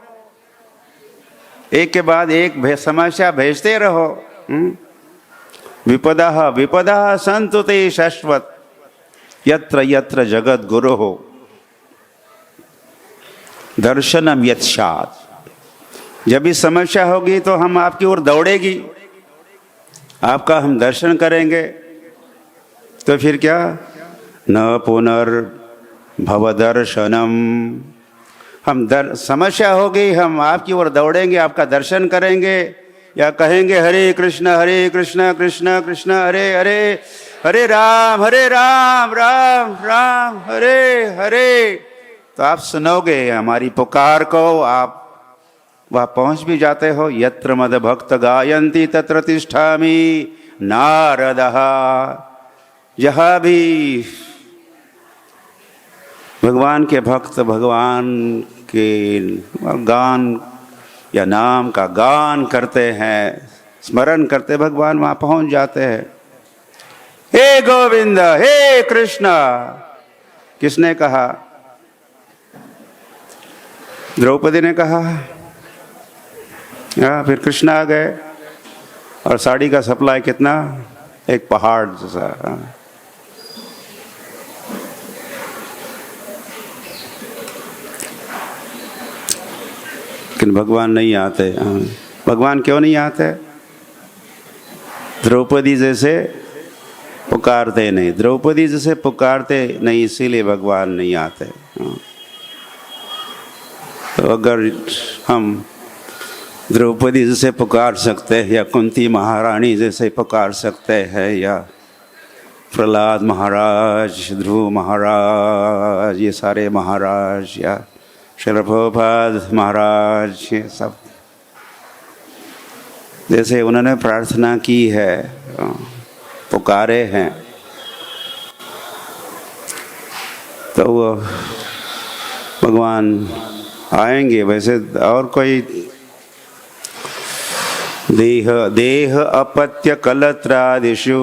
एक के बाद एक समस्या भेजते रहो। विपदा विपदा संतु ते शाश्वत यत्र यत्र जगत गुरु हो दर्शनम यत्सात्। जब भी समस्या होगी तो हम आपकी ओर दौड़ेगी, आपका हम दर्शन करेंगे। तो फिर क्या? न पुनर्भवदर्शनम। हम समस्या होगी, हम आपकी ओर दौड़ेंगे, आपका दर्शन करेंगे, या कहेंगे हरे कृष्ण कृष्ण कृष्ण हरे हरे, हरे राम राम राम हरे हरे। तो आप सुनोगे हमारी पुकार को, आप वह पहुंच भी जाते हो। यत्र मद भक्त गायन्ति तत्र तिष्ठामि नारदः। जहाँ भी भगवान के भक्त भगवान के गान या नाम का गान करते हैं, स्मरण करते, भगवान वहाँ पहुंच जाते हैं। हे गोविंद हे कृष्ण, किसने कहा? द्रौपदी ने कहा। फिर कृष्ण आ गए और साड़ी का सप्लाई कितना? एक पहाड़ जैसा। लेकिन भगवान नहीं आते। भगवान क्यों नहीं आते? द्रौपदी जैसे पुकारते नहीं, द्रौपदी जैसे पुकारते नहीं, इसीलिए भगवान नहीं आते। तो अगर हम द्रौपदी जैसे पुकार सकते हैं, या कुंती महारानी जैसे पुकार सकते हैं, या प्रहलाद महाराज, ध्रुव महाराज, ये सारे महाराज, या श्रील प्रभुपाद महाराज, ये सब जैसे उन्होंने प्रार्थना की है, पुकारे हैं, तो वो भगवान आएंगे। वैसे और कोई देह अपत्य कलत्रादिषु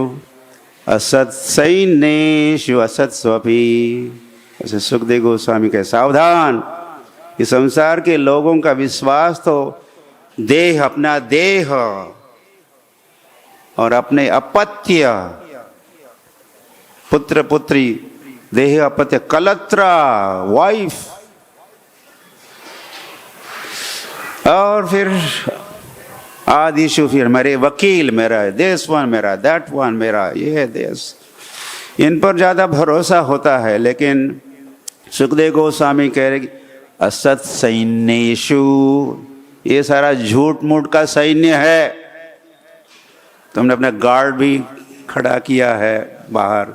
असत्सैन्येषु असत्स्वपि। ऐसे सुखदेव गोस्वामी कहे, सावधान, इस संसार के लोगों का विश्वास तो देह, अपना देह और अपने अपत्य, पुत्र पुत्री, देह अपत्य, कलत्रा वाइफ, और फिर आदिशु, फिर मेरे वकील, मेरा दिस वन, मेरा दैट वन, मेरा ये देश, इन पर ज़्यादा भरोसा होता है। लेकिन सुखदेव गोस्वामी कह रहे असत सैन्येषु, ये सारा झूठ मूठ का सैन्य है। तुमने अपना गार्ड भी खड़ा किया है बाहर,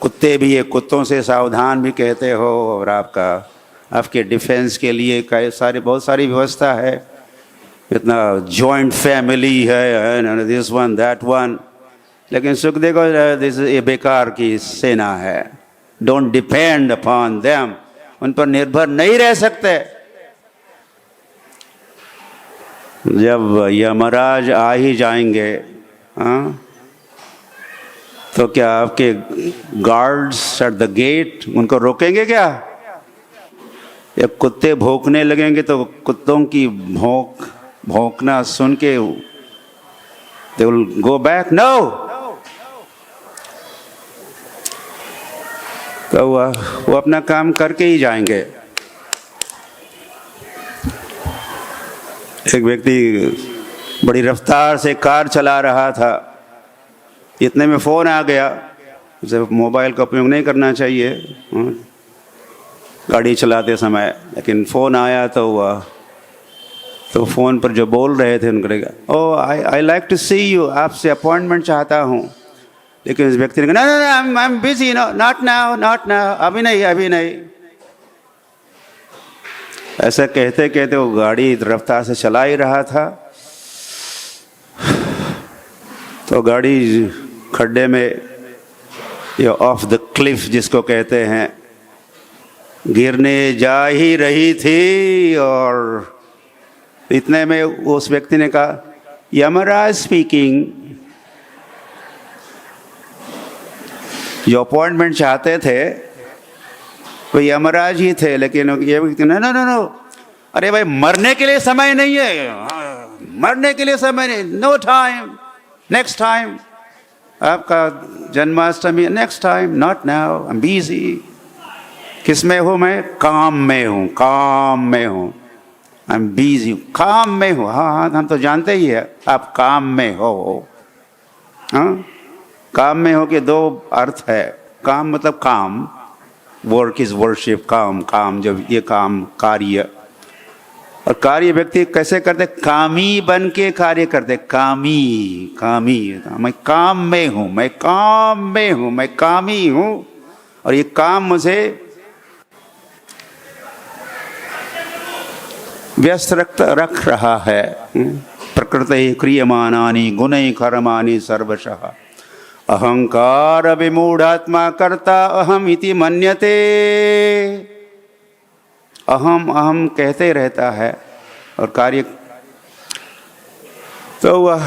कुत्ते भी, ये कुत्तों से सावधान भी कहते हो, और आपके डिफेंस के लिए कई सारी, बहुत सारी व्यवस्था है। इतना जॉइंट फैमिली है, दिस वन दैट वन। लेकिन सुखदेव को ये बेकार की सेना है, डोंट डिपेंड अपॉन देम, उन पर निर्भर नहीं रह सकते। जब यमराज आ ही जाएंगे, तो क्या आपके गार्ड्स एट द गेट उनको रोकेंगे क्या? जब कुत्ते भौंकने लगेंगे तो कुत्तों की भौंकना सुन के they will go back? No. तो वो अपना काम करके ही जाएंगे। एक व्यक्ति बड़ी रफ्तार से कार चला रहा था, इतने में फ़ोन आ गया। उसे मोबाइल का उपयोग नहीं करना चाहिए। गाड़ी चलाते समय, लेकिन फ़ोन आया तो फ़ोन पर जो बोल रहे थे उनको लगा, oh I like to see you, आपसे अपॉइंटमेंट चाहता हूँ। लेकिन उस व्यक्ति ने कहा, no I am busy, not now, अभी नहीं। ऐसा कहते कहते वो गाड़ी रफ्तार से चला ही रहा था, तो गाड़ी खड्डे में, या ऑफ द क्लिफ जिसको कहते हैं, गिरने जा ही रही थी। और इतने में उस व्यक्ति ने कहा, यमराज स्पीकिंग। जो अपॉइंटमेंट चाहते थे वो यमराज ही थे, लेकिन ये व्यक्ति नो, अरे भाई मरने के लिए समय नहीं है, मरने के लिए समय नहीं, नो टाइम, नेक्स्ट टाइम, आपका Janmashtami next time, not now, I am busy. किस में हूँ मैं? काम में हूँ, आई एम बिजी, काम में हूँ। हाँ, हम तो जानते ही है आप काम में हो। हाँ, काम में हो के दो अर्थ है। काम मतलब काम, वर्क इज वर्शिप, काम जब ये काम कार्य, और कार्य व्यक्ति कैसे करते? कामी बन के कार्य करते, कामी। मैं काम में हूँ, मैं कामी हूँ, और ये काम मुझे व्यस्त रख रहा है। प्रकृति क्रियमानानि गुणैः कर्माणि सर्वशः अहंकार विमूढ़ात्मा कर्ता अहम इति मन्यते। अहम कहते रहता है और कार्य तो वह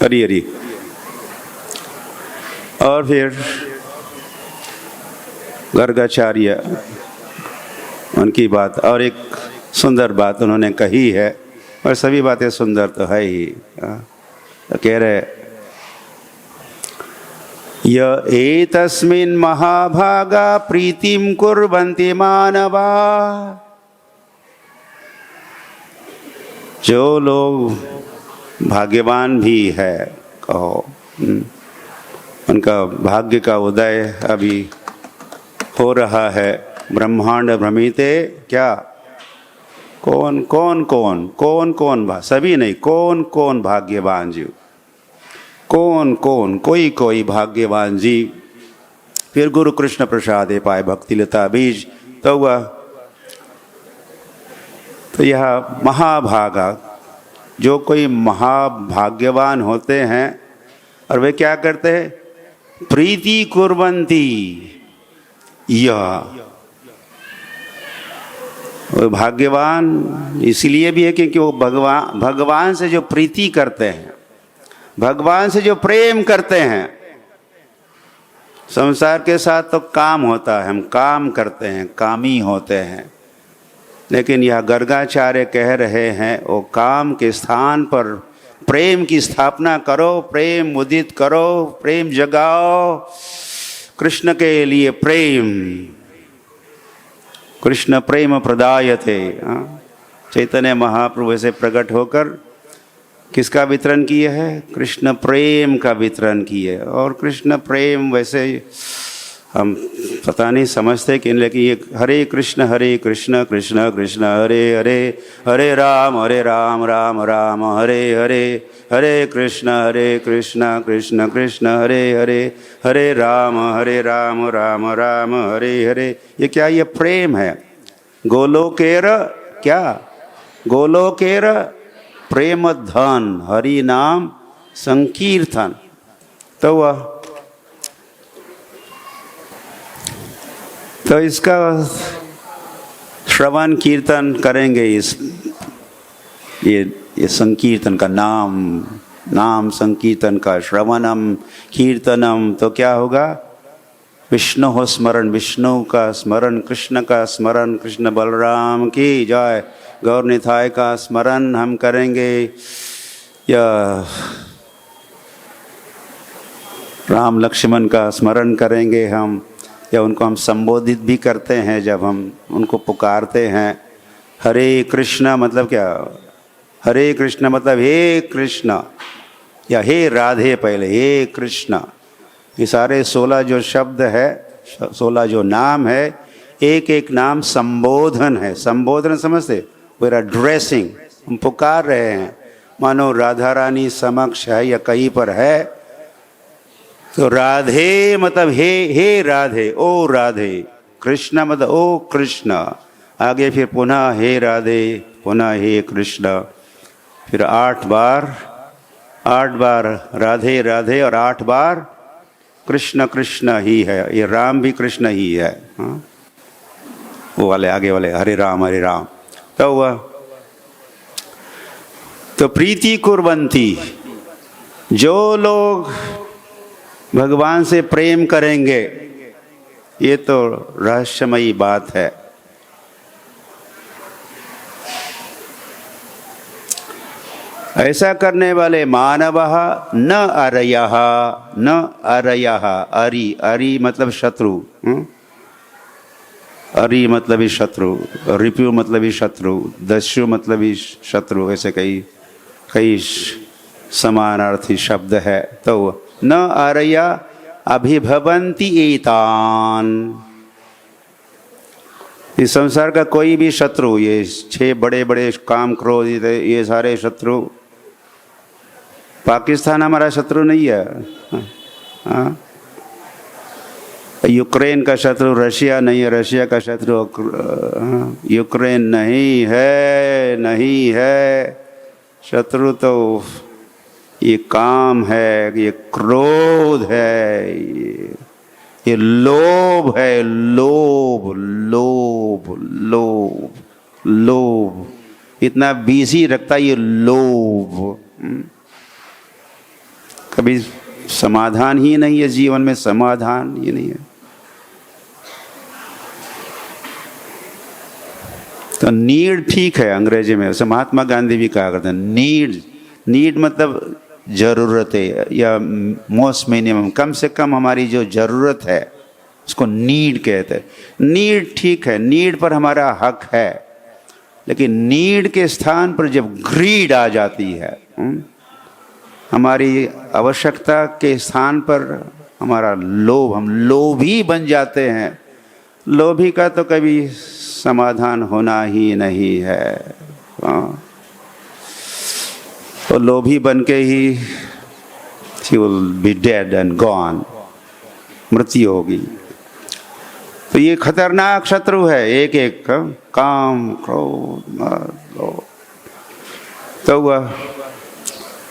हरी। और फिर गर्गाचार्य, उनकी बात, और एक सुंदर बात उन्होंने कही है, और सभी बातें सुंदर तो है ही। तो कह रहे, य एतस्मिन् महाभागा प्रीतिम कुर्वन्ति मानवा। जो लोग भाग्यवान भी है, कहो उनका भाग्य का उदय अभी हो रहा है। ब्रह्मांड भ्रमिते क्या, कौन सभी नहीं, कौन भाग्यवान जीव, कोई भाग्यवान जीव। फिर गुरु कृष्ण प्रसादे पाए भक्ति लता बीज। तो यह महाभागा, जो कोई महाभाग्यवान होते हैं, और वे क्या करते हैं? प्रीति कुर्वन्ति। यह वो भाग्यवान इसलिए भी है क्योंकि वो भगवान से जो प्रीति करते हैं, भगवान से जो प्रेम करते हैं। संसार के साथ तो काम होता है, हम काम करते हैं, कामी होते हैं, लेकिन यह गर्गाचार्य कह रहे हैं वो काम के स्थान पर प्रेम की स्थापना करो, प्रेम उदित करो, प्रेम जगाओ। कृष्ण के लिए प्रेम, कृष्ण प्रेम प्रदायते। चैतन्य महाप्रभु से प्रकट होकर किसका वितरण किए है? कृष्ण प्रेम का वितरण किए। और कृष्ण प्रेम वैसे हम पता नहीं समझते कि, लेकिन ये हरे कृष्ण कृष्ण कृष्ण हरे हरे, हरे राम राम राम हरे हरे, हरे कृष्ण कृष्ण कृष्ण हरे हरे, हरे राम राम राम हरे हरे। ये क्या? ये प्रेम है। गोलोकेर क्या? गोलोकेर प्रेम धन, हरि नाम संकीर्तन। तो इसका श्रवण कीर्तन करेंगे। ये संकीर्तन का नाम संकीर्तन का श्रवणम कीर्तनम। तो क्या होगा? विष्णु हो स्मरण, विष्णु का स्मरण, कृष्ण का स्मरण, कृष्ण बलराम की जय, गौर निताय का स्मरण हम करेंगे। या राम लक्ष्मण का स्मरण करेंगे हम, या उनको हम संबोधित भी करते हैं जब हम उनको पुकारते हैं। हरे कृष्ण मतलब क्या? हरे कृष्ण मतलब हे कृष्ण, या हे राधे, पहले हे कृष्ण। ये सारे 16 जो शब्द है, 16 जो नाम है, एक एक नाम संबोधन है। संबोधन समझते, वे आर ड्रेसिंग, हम पुकार रहे हैं मानो राधा रानी समक्ष है या कहीं पर है। तो राधे मतलब हे राधे, ओ राधे। कृष्ण मतलब ओ कृष्ण। आगे फिर पुनः हे राधे, पुनः हे कृष्ण। फिर 8 बार राधे राधे और 8 बार कृष्ण कृष्ण ही है। ये राम भी कृष्ण ही है। हाँ? वो वाले आगे वाले हरे राम हरे राम। तो वह तो प्रीति कुर्वन्ति, जो लोग भगवान से प्रेम करेंगे, ये तो रहस्यमयी बात है। ऐसा करने वाले मानवः न अरयः, न अरयः। अरि मतलब शत्रु, अरि मतलब ही शत्रु, रिपु मतलब ही शत्रु, दस्यु मतलब ही शत्रु। ऐसे कई समानार्थी शब्द है। तो न अरया अभिभवन्ति एतान। इस संसार का कोई भी शत्रु, ये 6 बड़े बड़े काम क्रोध, ये सारे शत्रु, पाकिस्तान हमारा शत्रु नहीं है। हाँ? यूक्रेन का शत्रु रशिया नहीं है, रशिया का शत्रु यूक्रेन नहीं है। शत्रु तो ये काम है, ये क्रोध है, ये लोभ है, लोभ इतना बिजी रखता है ये लोभ। कभी समाधान ही नहीं है जीवन में, समाधान ही नहीं है। तो नीड ठीक है अंग्रेजी में, उसे महात्मा गांधी भी कहा करते हैं। नीड मतलब जरूरत है, या मोस्ट मिनिमम, कम से कम हमारी जो जरूरत है उसको नीड कहते हैं। नीड ठीक है, नीड पर हमारा हक है, लेकिन नीड के स्थान पर जब ग्रीड आ जाती है, हमारी आवश्यकता के स्थान पर हमारा लोभ, हम लोभी बन जाते हैं। लोभी का तो कभी समाधान होना ही नहीं है। तो लोभी बन के ही he will be dead and gone, मृत्यु होगी। तो ये खतरनाक शत्रु है, एक एक काम क्रोध लोभ।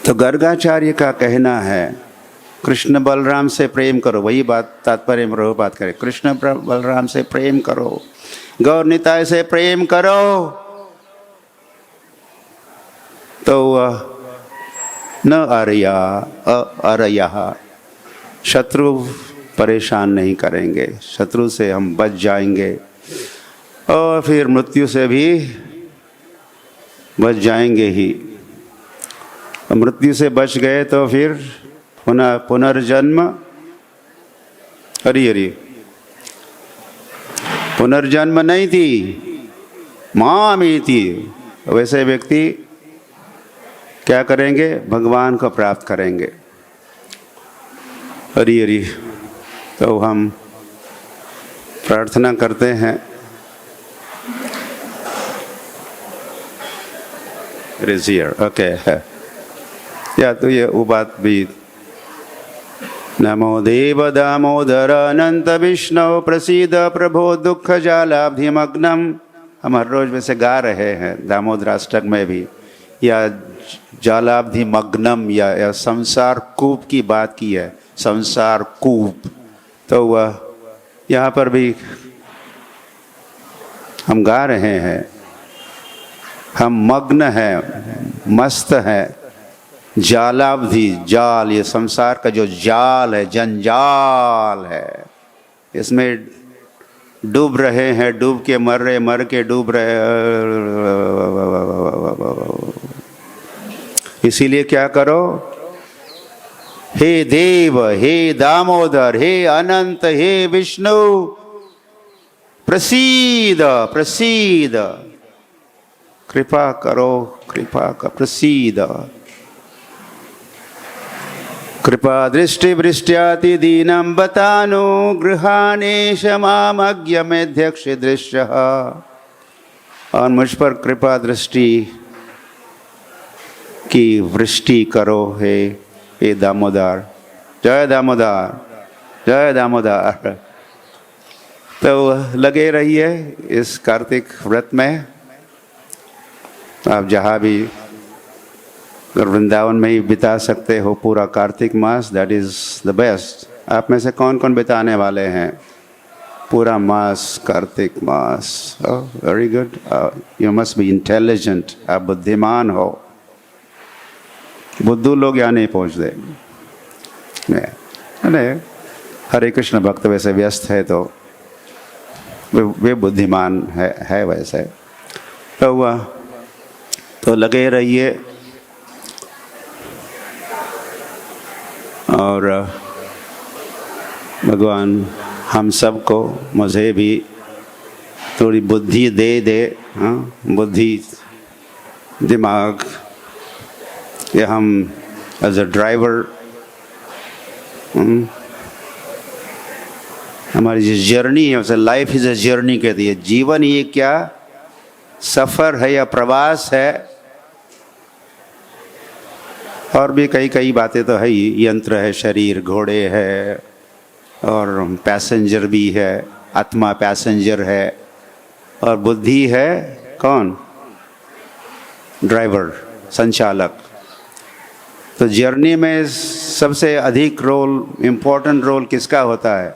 तो गर्गाचार्य का कहना है कृष्ण बलराम से प्रेम करो, वही बात तात्पर्य में रहो बात करें। कृष्ण बलराम से प्रेम करो, गौर निताय से प्रेम करो, तो न अरया शत्रु परेशान नहीं करेंगे, शत्रु से हम बच जाएंगे और फिर मृत्यु से भी बच जाएंगे ही। मृत्यु से बच गए तो फिर पुनर्जन्म, हरी पुनर्जन्म नहीं थी, मामी थी। वैसे व्यक्ति क्या करेंगे, भगवान को प्राप्त करेंगे। हरी तो हम प्रार्थना करते हैं। ओके या तो ये वो बात भी, नमो देव दामोदर अनंत विष्णु प्रसीद प्रभो दुख जालाब्धिमग्नम। हम हर रोज वैसे गा रहे हैं दामोदराष्टक में भी, या जालाब्धिमग्नम या संसार कूप की बात की है, संसार कूप। तो वह यहाँ पर भी हम गा रहे हैं, हम मग्न हैं, मस्त हैं। जालाब्धि, जाल, ये संसार का जो जाल है, जंजाल है, इसमें डूब रहे हैं, डूब के मर के डूब रहे। इसीलिए क्या करो, हे देव, हे दामोदर, हे अनंत, हे विष्णु, प्रसीद प्रसीद, कृपा करो, कृपा कर, प्रसीद कृपा दृष्टि वृष्ट्याति दीनं बतानो गृहाणेश मामज्ञमेध्यक्ष दृश्य। और मुझ पर कृपा दृष्टि की वृष्टि करो हे दामोदर। जय दामोदर, जय दामोदर। तो लगे रहिए इस कार्तिक व्रत में। आप जहाँ भी वृंदावन में ही बिता सकते हो पूरा कार्तिक मास, दैट इज़ द बेस्ट। आप में से कौन कौन बिताने वाले हैं पूरा मास, कार्तिक मास? Very good, you must be intelligent. आप बुद्धिमान हो। बुद्धू लोग यहाँ नहीं पहुँचते। नहीं, हरे कृष्ण भक्त वैसे व्यस्त है तो वे बुद्धिमान है वैसे। तो लगे रहिए। और भगवान हम सबको, मुझे भी थोड़ी बुद्धि दे। हाँ, बुद्धि, दिमाग। ये हम एज अ ड्राइवर हमारी जो जर्नी है उसे लाइफ इज़ अ जर्नी कहती है। जीवन ये क्या सफ़र है या प्रवास है? और भी कई बातें तो है ही। यंत्र है, शरीर, घोड़े है, और पैसेंजर भी है, आत्मा पैसेंजर है, और बुद्धि है कौन? ड्राइवर, संचालक। तो जर्नी में सबसे अधिक रोल, इम्पोर्टेंट रोल किसका होता है?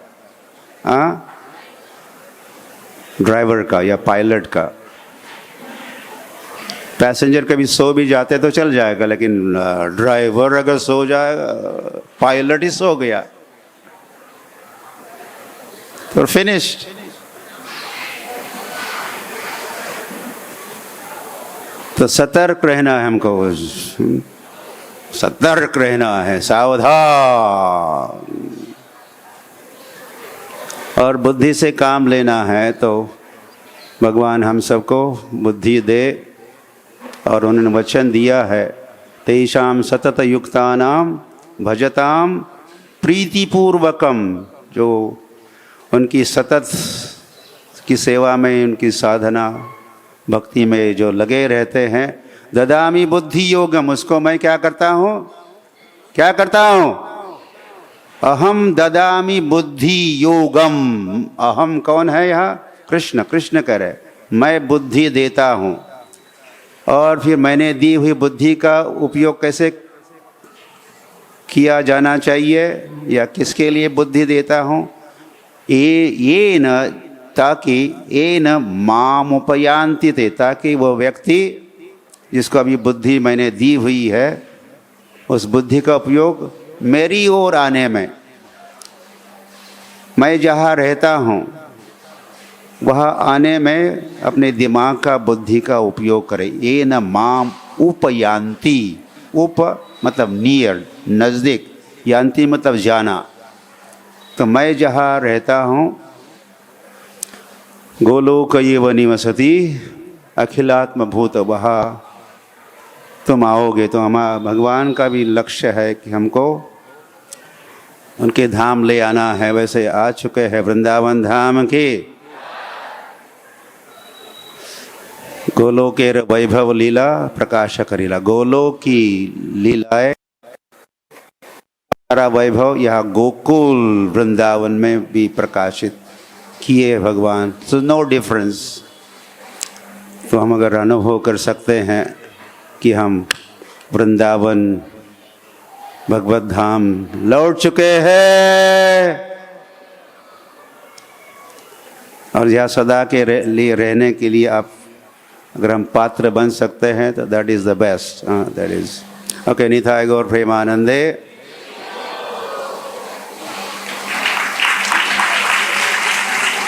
ड्राइवर का या पायलट का। पैसेंजर कभी सो भी जाते तो चल जाएगा, लेकिन ड्राइवर अगर सो जाएगा, पायलट ही सो गया तो फिनिश्ड। तो सतर्क रहना है हमको, सतर्क रहना है, सावधान। और बुद्धि से काम लेना है। तो भगवान हम सबको बुद्धि दे। और उन्होंने वचन दिया है, तेषाम सतत युक्तानाम भजताम प्रीतिपूर्वकम। जो उनकी सतत की सेवा में, उनकी साधना भक्ति में जो लगे रहते हैं, ददामी बुद्धि योगम, उसको मैं क्या करता हूँ? क्या करता हूँ? अहम ददामी बुद्धि योगम। अहम कौन है यहाँ? कृष्ण। कृष्ण करे मैं बुद्धि देता हूँ। और फिर मैंने दी हुई बुद्धि का उपयोग कैसे किया जाना चाहिए, या किसके लिए बुद्धि देता हूँ? ये न, ताकि ये न माम उपयांति थे, ताकि वो व्यक्ति जिसको अभी बुद्धि मैंने दी हुई है, उस बुद्धि का उपयोग मेरी ओर आने में, मैं जहाँ रहता हूँ वहाँ आने में अपने दिमाग का, बुद्धि का उपयोग करे। ये न माम उपयांति। उप मतलब नियर, नज़दीक, यांति मतलब जाना। तो मैं जहाँ रहता हूँ, गोलोक एव निवसति अखिलात्म भूत, वहाँ तुम आओगे। तो हमारा भगवान का भी लक्ष्य है कि हमको उनके धाम ले आना है। वैसे आ चुके हैं वृंदावन धाम के। गोलोकेर वैभव लीला प्रकाश करीला। गोलोक की लीलाएं, सारा वैभव यहाँ गोकुल वृंदावन में भी प्रकाशित किए भगवान। So no difference. तो हम अगर अनुभव कर सकते हैं कि हम वृंदावन भगवत धाम लौट चुके हैं, और यहाँ सदा के लिए रहने के लिए आप अगर हम पात्र बन सकते हैं तो that is the best. That is okay. Nitai Gaura Premanande.